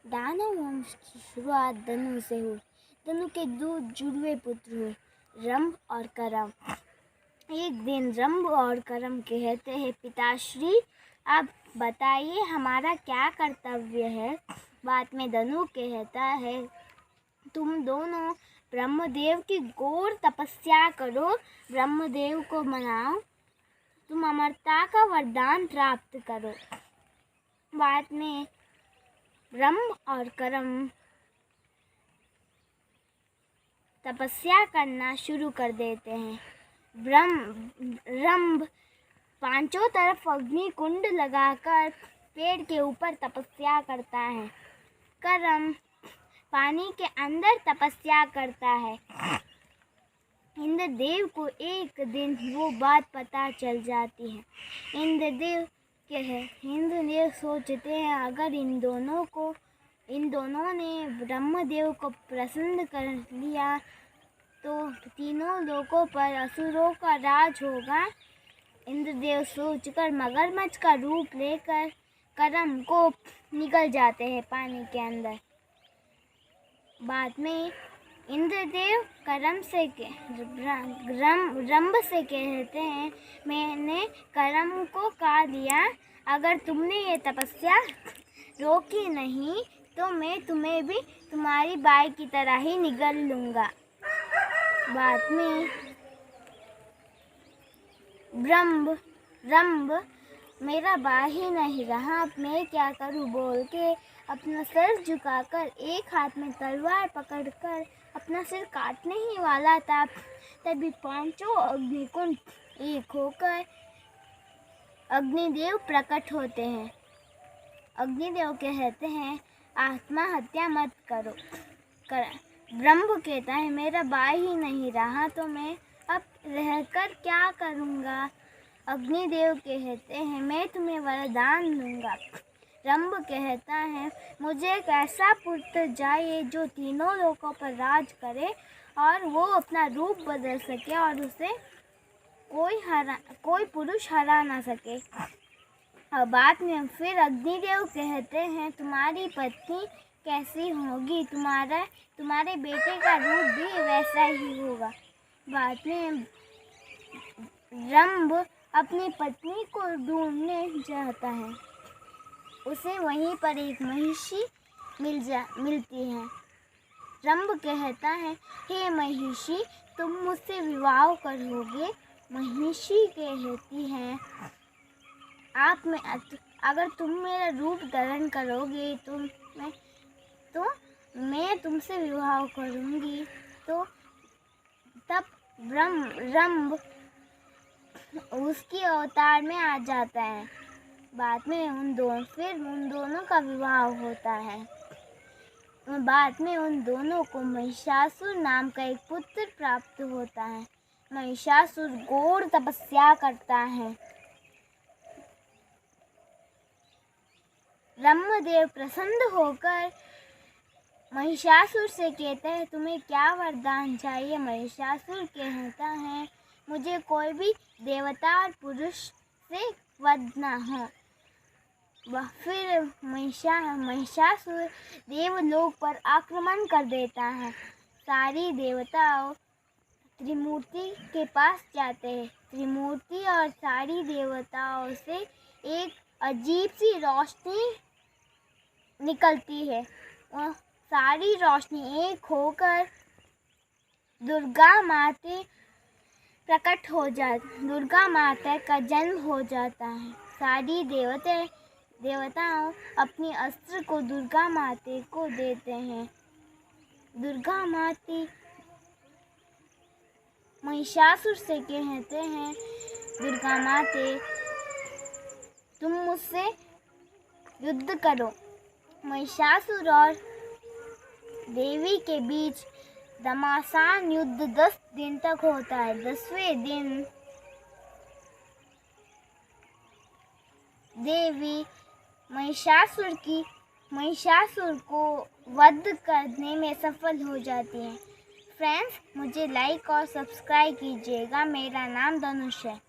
दानव वंश की शुरुआत धनु से हुई। धनु के दो जुड़वे पुत्र हुए, रंभ और करम। एक दिन रंभ और करम कहते हैं, पिताश्री आप बताइए हमारा क्या कर्तव्य है। बाद में धनु कहता है, तुम दोनों ब्रह्मदेव की घोर तपस्या करो, ब्रह्मदेव को मनाओ, तुम अमरता का वरदान प्राप्त करो। बाद में रंभ और करम तपस्या करना शुरू कर देते हैं। रंभ पांचों तरफ अग्नि कुंड लगाकर पेड़ के ऊपर तपस्या करता है। करम पानी के अंदर तपस्या करता है। इंद्रदेव को एक दिन वो बात पता चल जाती है। इंद्रदेव सोचते हैं, अगर इन दोनों ने ब्रह्मदेव को प्रसन्न कर लिया तो तीनों लोकों पर असुरों का राज होगा। इंद्रदेव सोचकर मगरमच्छ का रूप लेकर करम को निकल जाते हैं पानी के अंदर। बाद में इंद्रदेव रंभ से कहते हैं, मैंने करम को कहा दिया, अगर तुमने ये तपस्या रोकी नहीं तो मैं तुम्हें भी तुम्हारी बाई की तरह ही निगल लूँगा। बाद में रंभ मेरा भाई ही नहीं रहा, अब मैं क्या करूं बोल के अपना सिर झुकाकर एक हाथ में तलवार पकड़कर अपना सिर काटने ही वाला था। तभी पांचों अग्निकुंड एक होकर अग्निदेव प्रकट होते हैं। अग्निदेव कहते हैं, आत्महत्या मत करो। ब्रह्म कहता है, मेरा भाई ही नहीं रहा तो मैं अब रहकर क्या करूँगा। अग्निदेव कहते हैं, मैं तुम्हें वरदान दूंगा। रंभ कहता है, मुझे एक ऐसा पुत्र चाहिए जो तीनों लोकों पर राज करे और वो अपना रूप बदल सके और उसे कोई पुरुष हरा ना सके। और बाद में फिर अग्निदेव कहते हैं, तुम्हारी पत्नी कैसी होगी, तुम्हारे बेटे का रूप भी वैसा ही होगा। बाद में रंभ अपनी पत्नी को ढूंढने जाता है। उसे वहीं पर एक महिषी मिलती है। रंभ कहता है, हे महिषी तुम मुझसे विवाह करोगे। महिषी कहती है, अगर तुम मेरा रूप धारण करोगे तो मैं तुमसे विवाह करूँगी। तो तब रंभ उसकी अवतार में आ जाता है। बाद में उन दोनों का विवाह होता है। बाद में उन दोनों को महिषासुर नाम का एक पुत्र प्राप्त होता है। महिषासुर घोर तपस्या करता है। ब्रह्मदेव प्रसन्न होकर महिषासुर से कहते हैं, तुम्हें क्या वरदान चाहिए। महिषासुर कहता है, मुझे कोई भी देवता और पुरुष से वध ना हो। फिर महिषासुर देवलोक पर आक्रमण कर देता है। सारी देवताओं त्रिमूर्ति के पास जाते हैं। त्रिमूर्ति और सारी देवताओं से एक अजीब सी रोशनी निकलती है और सारी रोशनी एक होकर दुर्गा माता का जन्म हो जाता है। सारी देवताओं अपनी अस्त्र को दुर्गा माता को देते हैं। दुर्गा माता महिषासुर से कहते हैं, दुर्गा माता तुम मुझसे युद्ध करो। महिषासुर और देवी के बीच घमासान युद्ध 10 दिन तक होता है। 10वें दिन देवी महिषासुर को वध करने में सफल हो जाती हैं। फ्रेंड्स, मुझे लाइक और सब्सक्राइब कीजिएगा। मेरा नाम धनुष है।